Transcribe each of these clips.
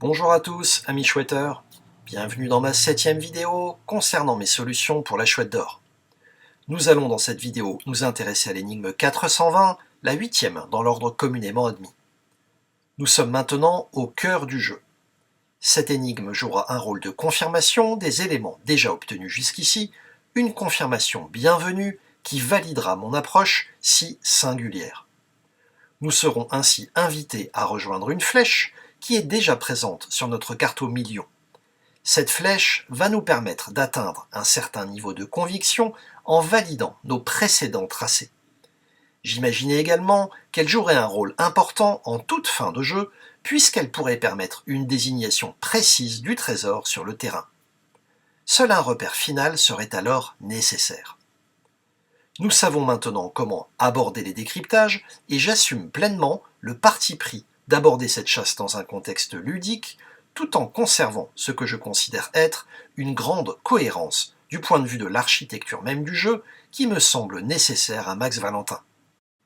Bonjour à tous, amis chouetteurs. Bienvenue dans ma 7e vidéo concernant mes solutions pour la chouette d'or. Nous allons dans cette vidéo nous intéresser à l'énigme 420, la 8e dans l'ordre communément admis. Nous sommes maintenant au cœur du jeu. Cette énigme jouera un rôle de confirmation des éléments déjà obtenus jusqu'ici, une confirmation bienvenue qui validera mon approche si singulière. Nous serons ainsi invités à rejoindre une flèche qui est déjà présente sur notre carte au million. Cette flèche va nous permettre d'atteindre un certain niveau de conviction en validant nos précédents tracés. J'imaginais également qu'elle jouerait un rôle important en toute fin de jeu, puisqu'elle pourrait permettre une désignation précise du trésor sur le terrain. Seul un repère final serait alors nécessaire. Nous savons maintenant comment aborder les décryptages et j'assume pleinement le parti pris d'aborder cette chasse dans un contexte ludique tout en conservant ce que je considère être une grande cohérence du point de vue de l'architecture même du jeu qui me semble nécessaire à Max Valentin.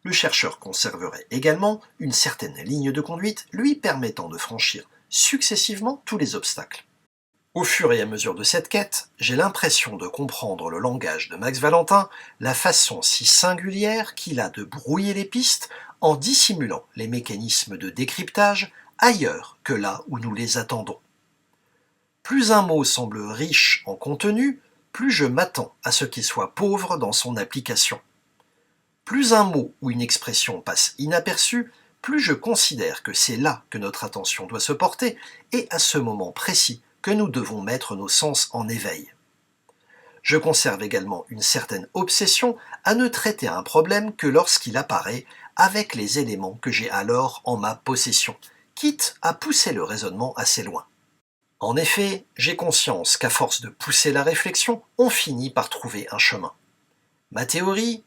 Le chercheur conserverait également une certaine ligne de conduite lui permettant de franchir successivement tous les obstacles. Au fur et à mesure de cette quête, j'ai l'impression de comprendre le langage de Max Valentin, la façon si singulière qu'il a de brouiller les pistes en dissimulant les mécanismes de décryptage ailleurs que là où nous les attendons. Plus un mot semble riche en contenu, plus je m'attends à ce qu'il soit pauvre dans son application. Plus un mot ou une expression passe inaperçue, plus je considère que c'est là que notre attention doit se porter et à ce moment précis que nous devons mettre nos sens en éveil. Je conserve également une certaine obsession à ne traiter un problème que lorsqu'il apparaît avec les éléments que j'ai alors en ma possession, quitte à pousser le raisonnement assez loin. En effet, j'ai conscience qu'à force de pousser la réflexion, on finit par trouver un chemin. Ma théorie,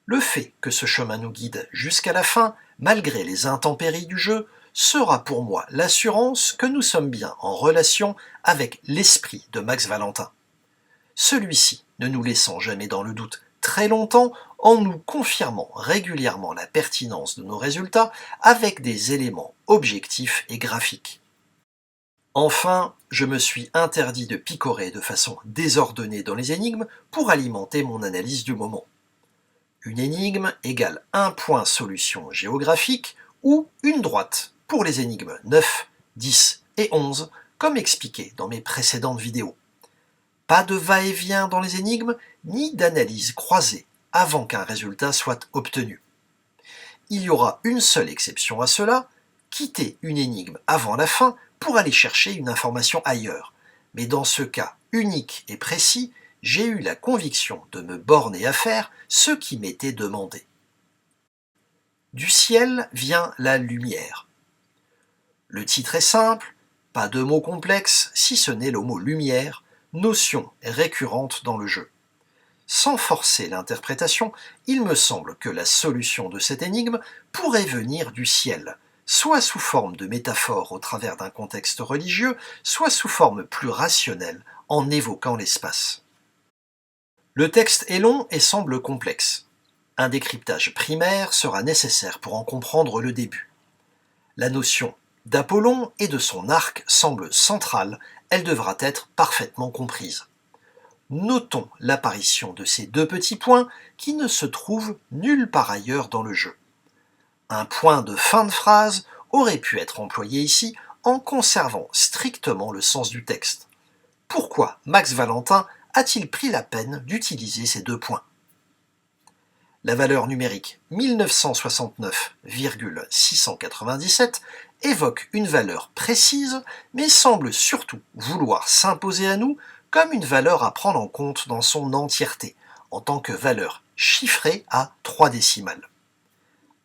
le fait que ce chemin nous guide jusqu'à la fin, malgré les intempéries du jeu, sera pour moi l'assurance que nous sommes bien en relation avec l'esprit de Max Valentin. Celui-ci ne nous laissant jamais dans le doute très longtemps en nous confirmant régulièrement la pertinence de nos résultats avec des éléments objectifs et graphiques. Enfin, je me suis interdit de picorer de façon désordonnée dans les énigmes pour alimenter mon analyse du moment. Une énigme égale un point solution géographique ou une droite pour les énigmes 9, 10 et 11, comme expliqué dans mes précédentes vidéos. Pas de va-et-vient dans les énigmes, ni d'analyse croisée avant qu'un résultat soit obtenu. Il y aura une seule exception à cela, quitter une énigme avant la fin pour aller chercher une information ailleurs. Mais dans ce cas unique et précis, j'ai eu la conviction de me borner à faire ce qui m'était demandé. Du ciel vient la lumière. Le titre est simple, pas de mot complexe si ce n'est le mot lumière, notion récurrente dans le jeu. Sans forcer l'interprétation, il me semble que la solution de cette énigme pourrait venir du ciel, soit sous forme de métaphore au travers d'un contexte religieux, soit sous forme plus rationnelle en évoquant l'espace. Le texte est long et semble complexe. Un décryptage primaire sera nécessaire pour en comprendre le début. La notion d'Apollon et de son arc semble centrale, elle devra être parfaitement comprise. Notons l'apparition de ces deux petits points qui ne se trouvent nulle part ailleurs dans le jeu. Un point de fin de phrase aurait pu être employé ici en conservant strictement le sens du texte. Pourquoi Max Valentin a-t-il pris la peine d'utiliser ces deux points? La valeur numérique 1969,697 évoque une valeur précise, mais semble surtout vouloir s'imposer à nous comme une valeur à prendre en compte dans son entièreté, en tant que valeur chiffrée à 3 décimales.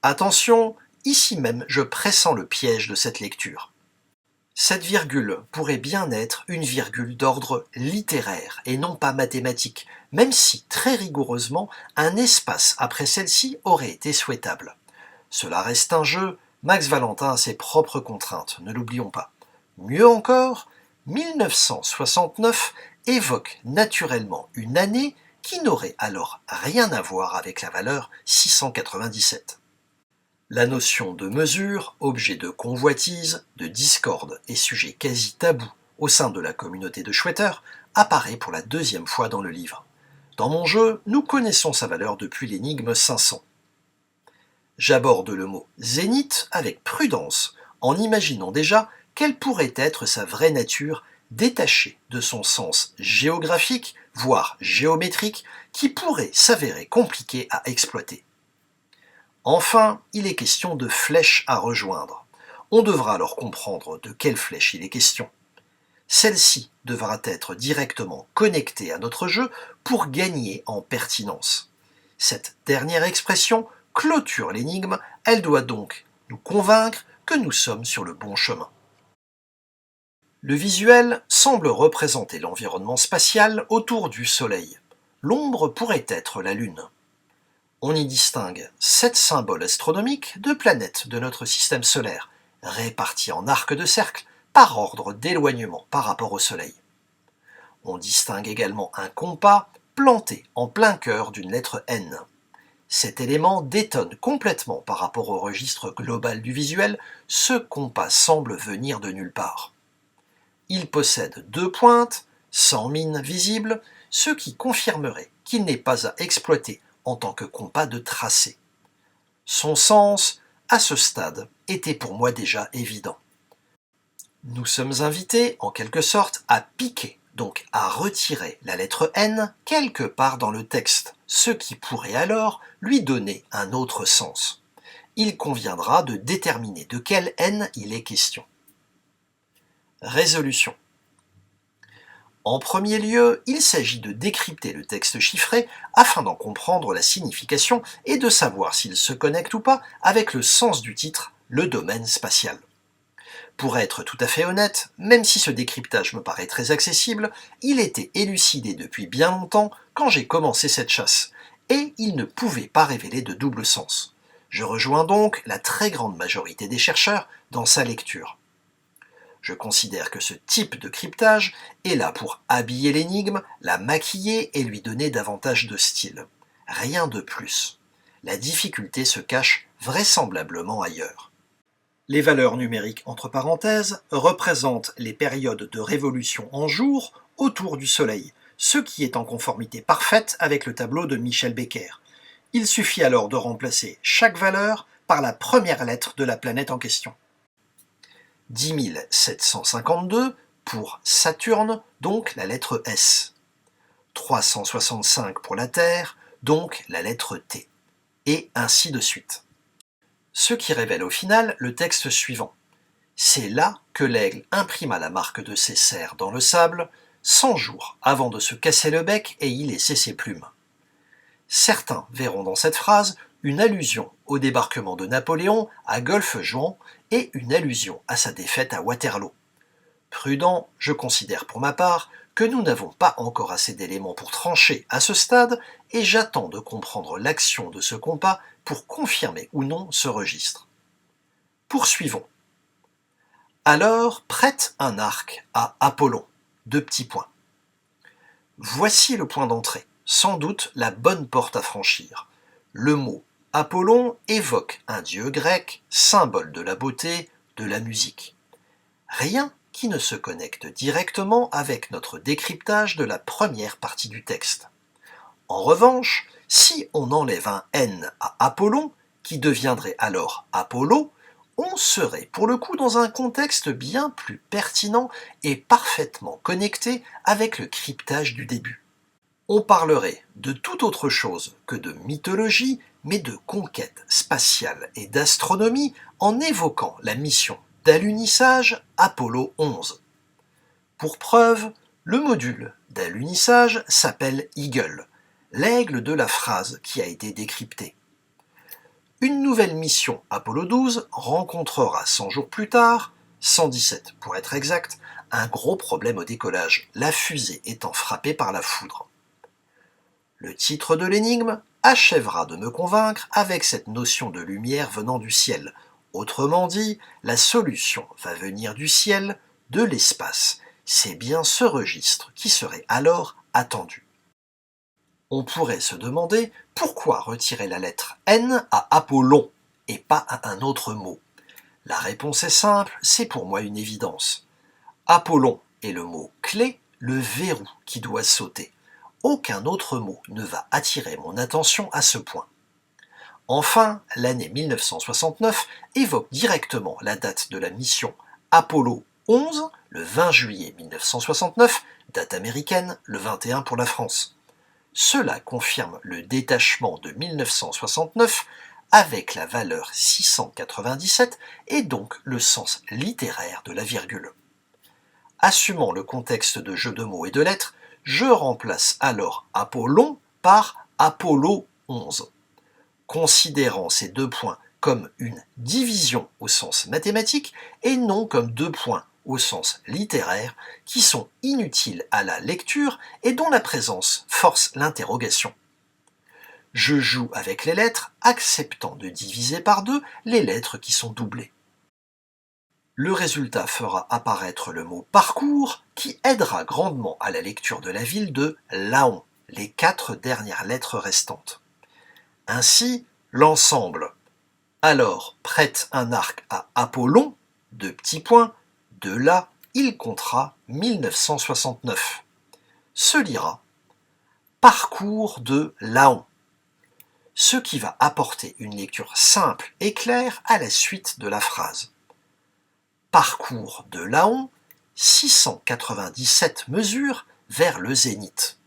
Attention, ici même je pressens le piège de cette lecture. Cette virgule pourrait bien être une virgule d'ordre littéraire et non pas mathématique, même si, très rigoureusement, un espace après celle-ci aurait été souhaitable. Cela reste un jeu, Max Valentin a ses propres contraintes, ne l'oublions pas. Mieux encore, 1969 évoque naturellement une année qui n'aurait alors rien à voir avec la valeur 697. La notion de mesure, objet de convoitise, de discorde et sujet quasi tabou au sein de la communauté de Schwetter, apparaît pour la deuxième fois dans le livre. Dans mon jeu, nous connaissons sa valeur depuis l'énigme 500. J'aborde le mot « zénith » avec prudence, en imaginant déjà quelle pourrait être sa vraie nature détachée de son sens géographique, voire géométrique, qui pourrait s'avérer compliqué à exploiter. Enfin, il est question de flèches à rejoindre. On devra alors comprendre de quelle flèche il est question. Celle-ci devra être directement connectée à notre jeu pour gagner en pertinence. Cette dernière expression clôture l'énigme, elle doit donc nous convaincre que nous sommes sur le bon chemin. Le visuel semble représenter l'environnement spatial autour du Soleil. L'ombre pourrait être la Lune. On y distingue 7 symboles astronomiques de planètes de notre système solaire, répartis en arcs de cercle par ordre d'éloignement par rapport au Soleil. On distingue également un compas planté en plein cœur d'une lettre N. Cet élément détonne complètement par rapport au registre global du visuel, ce compas semble venir de nulle part. Il possède 2 pointes, sans mine visible, ce qui confirmerait qu'il n'est pas à exploiter en tant que compas de tracé. Son sens, à ce stade, était pour moi déjà évident. Nous sommes invités, en quelque sorte, à piquer, donc à retirer la lettre N quelque part dans le texte, ce qui pourrait alors lui donner un autre sens. Il conviendra de déterminer de quel N il est question. Résolution. En premier lieu, il s'agit de décrypter le texte chiffré afin d'en comprendre la signification et de savoir s'il se connecte ou pas avec le sens du titre, le domaine spatial. Pour être tout à fait honnête, même si ce décryptage me paraît très accessible, il était élucidé depuis bien longtemps quand j'ai commencé cette chasse, et il ne pouvait pas révéler de double sens. Je rejoins donc la très grande majorité des chercheurs dans sa lecture. Je considère que ce type de cryptage est là pour habiller l'énigme, la maquiller et lui donner davantage de style. Rien de plus. La difficulté se cache vraisemblablement ailleurs. Les valeurs numériques entre parenthèses représentent les périodes de révolution en jours autour du Soleil, ce qui est en conformité parfaite avec le tableau de Michel Becker. Il suffit alors de remplacer chaque valeur par la première lettre de la planète en question. 10 752 pour Saturne, donc la lettre S. 365 pour la Terre, donc la lettre T. Et ainsi de suite. Ce qui révèle au final le texte suivant. C'est là que l'aigle imprima la marque de ses serres dans le sable, 100 jours avant de se casser le bec et y laisser ses plumes. Certains verront dans cette phrase une allusion au débarquement de Napoléon à Golfe-Juan et une allusion à sa défaite à Waterloo. Prudent, je considère pour ma part que nous n'avons pas encore assez d'éléments pour trancher à ce stade et j'attends de comprendre l'action de ce compas pour confirmer ou non ce registre. Poursuivons. Alors prête un arc à Apollon. 2 petits points. Voici le point d'entrée, sans doute la bonne porte à franchir. Le mot Apollon évoque un dieu grec, symbole de la beauté, de la musique. Rien qui ne se connecte directement avec notre décryptage de la première partie du texte. En revanche, si on enlève un N à Apollon, qui deviendrait alors Apollo, on serait pour le coup dans un contexte bien plus pertinent et parfaitement connecté avec le cryptage du début. On parlerait de toute autre chose que de mythologie, mais de conquête spatiale et d'astronomie en évoquant la mission d'alunissage Apollo 11. Pour preuve, le module d'alunissage s'appelle Eagle, l'aigle de la phrase qui a été décryptée. Une nouvelle mission Apollo 12 rencontrera 100 jours plus tard, 117 pour être exact, un gros problème au décollage, la fusée étant frappée par la foudre. Le titre de l'énigme achèvera de me convaincre avec cette notion de lumière venant du ciel. Autrement dit, la solution va venir du ciel, de l'espace. C'est bien ce registre qui serait alors attendu. On pourrait se demander pourquoi retirer la lettre N à Apollon. et pas à un autre mot? La réponse est simple, c'est pour moi une évidence. Apollon est le mot clé, le verrou qui doit sauter. Aucun autre mot ne va attirer mon attention à ce point. Enfin, l'année 1969 évoque directement la date de la mission Apollo 11, le 20 juillet 1969, date américaine, le 21 pour la France. Cela confirme le détachement de 1969 avec la valeur 697 et donc le sens littéraire de la virgule. Assumant le contexte de jeu de mots et de lettres, je remplace alors Apollon par Apollo 11. Considérant ces deux points comme une division au sens mathématique et non comme deux points au sens littéraire qui sont inutiles à la lecture et dont la présence force l'interrogation. Je joue avec les lettres, acceptant de diviser par deux les lettres qui sont doublées. Le résultat fera apparaître le mot parcours qui aidera grandement à la lecture de la ville de Laon, les 4 dernières lettres restantes. Ainsi, l'ensemble « Alors prête un arc à Apollon », de là, il comptera 1969. Se lira « Parcours de Laon », ce qui va apporter une lecture simple et claire à la suite de la phrase. Parcours de Laon, 697 mesures vers le zénith.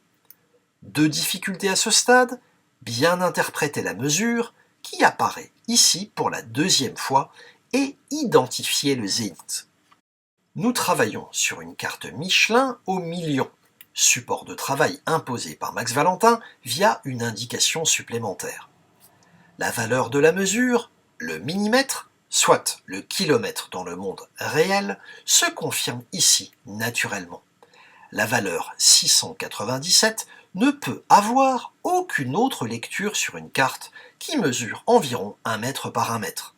Deux difficultés à ce stade, bien interpréter la mesure, qui apparaît ici pour la deuxième fois, et identifier le zénith. Nous travaillons sur une carte Michelin au million, support de travail imposé par Max Valentin via une indication supplémentaire. La valeur de la mesure, le millimètre, soit le kilomètre dans le monde réel, se confirme ici naturellement. La valeur 697 ne peut avoir aucune autre lecture sur une carte qui mesure environ 1 mètre par 1 mètre.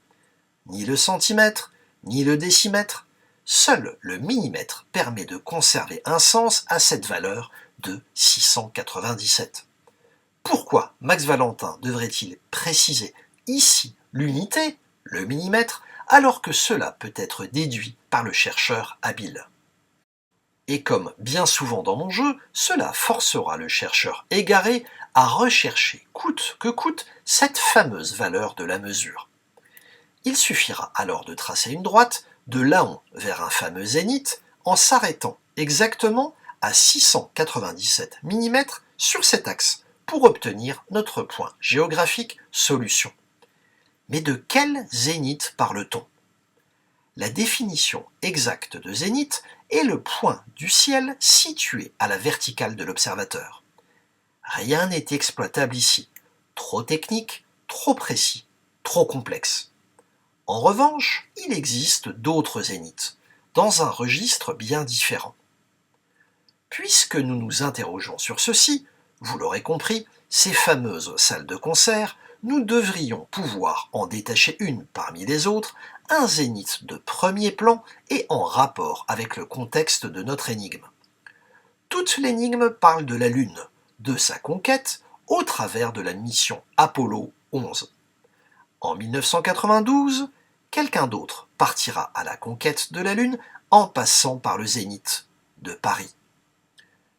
Ni le centimètre, ni le décimètre, seul le millimètre permet de conserver un sens à cette valeur de 697. Pourquoi Max Valentin devrait-il préciser ici l'unité, le millimètre, alors que cela peut être déduit par le chercheur habile? Et comme bien souvent dans mon jeu, cela forcera le chercheur égaré à rechercher coûte que coûte cette fameuse valeur de la mesure. Il suffira alors de tracer une droite de Laon vers un fameux zénith en s'arrêtant exactement à 697 mm sur cet axe pour obtenir notre point géographique solution. Mais de quel zénith parle-t-on? La définition exacte de zénith est le point du ciel situé à la verticale de l'observateur. Rien n'est exploitable ici, trop technique, trop précis, trop complexe. En revanche, il existe d'autres zéniths, dans un registre bien différent. Puisque nous nous interrogeons sur ceci, vous l'aurez compris, ces fameuses salles de concert, nous devrions pouvoir en détacher une parmi les autres, un zénith de premier plan et en rapport avec le contexte de notre énigme. Toute l'énigme parle de la Lune, de sa conquête, au travers de la mission Apollo 11. En 1992, quelqu'un d'autre partira à la conquête de la Lune en passant par le zénith de Paris.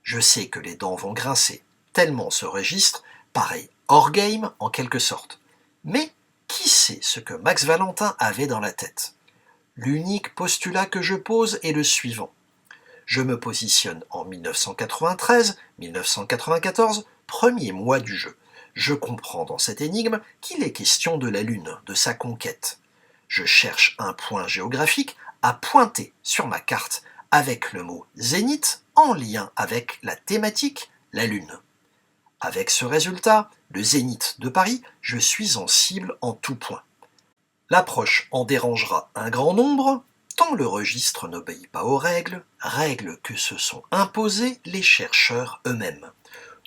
Je sais que les dents vont grincer, tellement ce registre paraît hors game en quelque sorte. Mais qui sait ce que Max Valentin avait dans la tête? L'unique postulat que je pose est le suivant. Je me positionne en 1993-1994, premier mois du jeu. Je comprends dans cette énigme qu'il est question de la Lune, de sa conquête. Je cherche un point géographique à pointer sur ma carte avec le mot zénith en lien avec la thématique, la Lune. Avec ce résultat, le zénith de Paris, je suis en cible en tout point. L'approche en dérangera un grand nombre, tant le registre n'obéit pas aux règles que se sont imposées les chercheurs eux-mêmes.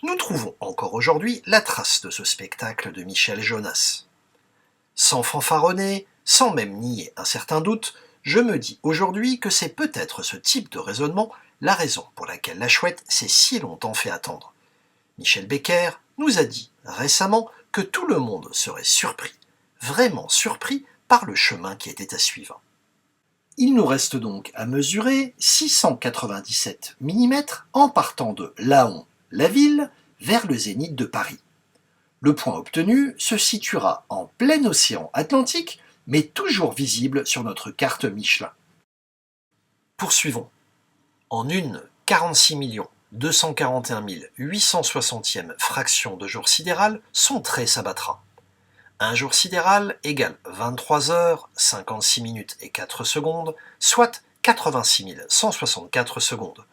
Nous trouvons encore aujourd'hui la trace de ce spectacle de Michel Jonas. Sans fanfaronner, sans même nier un certain doute, je me dis aujourd'hui que c'est peut-être ce type de raisonnement la raison pour laquelle la chouette s'est si longtemps fait attendre. Michel Becker nous a dit récemment que tout le monde serait surpris vraiment surpris par le chemin qui était à suivre. Il nous reste donc à mesurer 697 mm en partant de Laon, la ville, vers le zénith de Paris. Le point obtenu se situera en plein océan Atlantique, mais toujours visible sur notre carte Michelin. Poursuivons. En une 46 241 860e fraction de jour sidéral, son trait s'abattra. Un jour sidéral égale 23 heures, 56 minutes et 4 secondes, soit 86 164 secondes.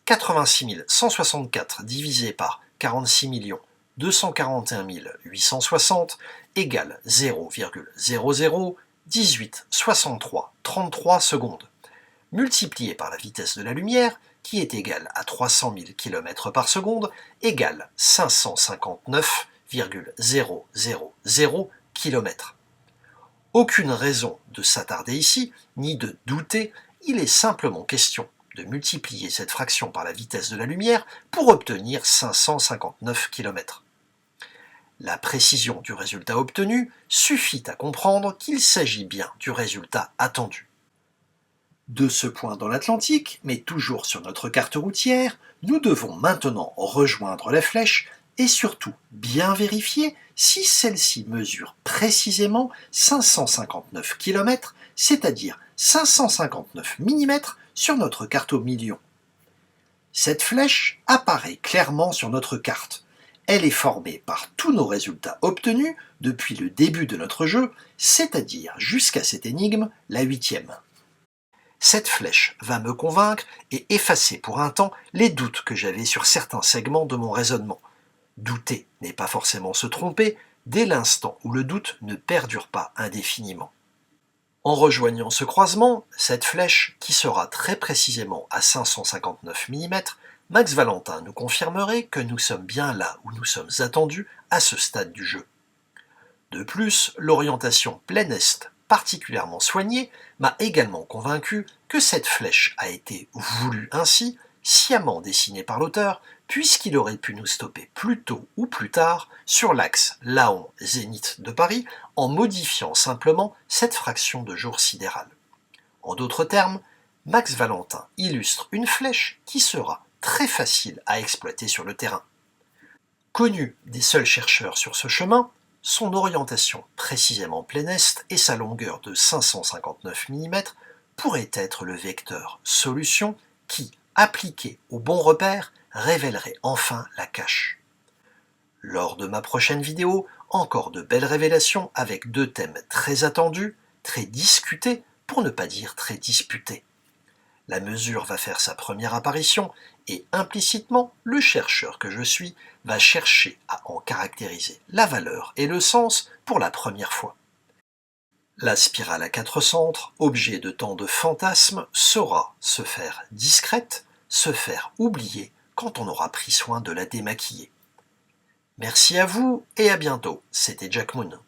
86 164 divisé par 46 241 860 égale 0,00186333 secondes, multiplié par la vitesse de la lumière, qui est égale à 300 000 km par seconde, égale 559,000 km. Aucune raison de s'attarder ici, ni de douter, il est simplement question de multiplier cette fraction par la vitesse de la lumière pour obtenir 559 km. La précision du résultat obtenu suffit à comprendre qu'il s'agit bien du résultat attendu. De ce point dans l'Atlantique, mais toujours sur notre carte routière, nous devons maintenant rejoindre la flèche et surtout bien vérifier si celle-ci mesure précisément 559 km, c'est-à-dire 559 mm sur notre carte au million. Cette flèche apparaît clairement sur notre carte. Elle est formée par tous nos résultats obtenus depuis le début de notre jeu, c'est-à-dire jusqu'à cette énigme, la 8e. Cette flèche va me convaincre et effacer pour un temps les doutes que j'avais sur certains segments de mon raisonnement. Douter n'est pas forcément se tromper, dès l'instant où le doute ne perdure pas indéfiniment. En rejoignant ce croisement, cette flèche, qui sera très précisément à 559 mm, Max Valentin nous confirmerait que nous sommes bien là où nous sommes attendus à ce stade du jeu. De plus, l'orientation plein est, particulièrement soignée, m'a également convaincu que cette flèche a été voulue ainsi, sciemment dessinée par l'auteur, puisqu'il aurait pu nous stopper plus tôt ou plus tard sur l'axe Laon-Zénith de Paris en modifiant simplement cette fraction de jour sidéral. En d'autres termes, Max Valentin illustre une flèche qui sera très facile à exploiter sur le terrain. Connu des seuls chercheurs sur ce chemin, son orientation précisément plein est et sa longueur de 559 mm pourraient être le vecteur solution qui, appliqué au bon repère, révélerait enfin la cache. Lors de ma prochaine vidéo, encore de belles révélations avec deux thèmes très attendus, très discutés, pour ne pas dire très disputés. La mesure va faire sa première apparition et implicitement, le chercheur que je suis va chercher à en caractériser la valeur et le sens pour la première fois. La spirale à 4 centres, objet de tant de fantasmes, saura se faire discrète, se faire oublier quand on aura pris soin de la démaquiller. Merci à vous et à bientôt, c'était Jack Moon.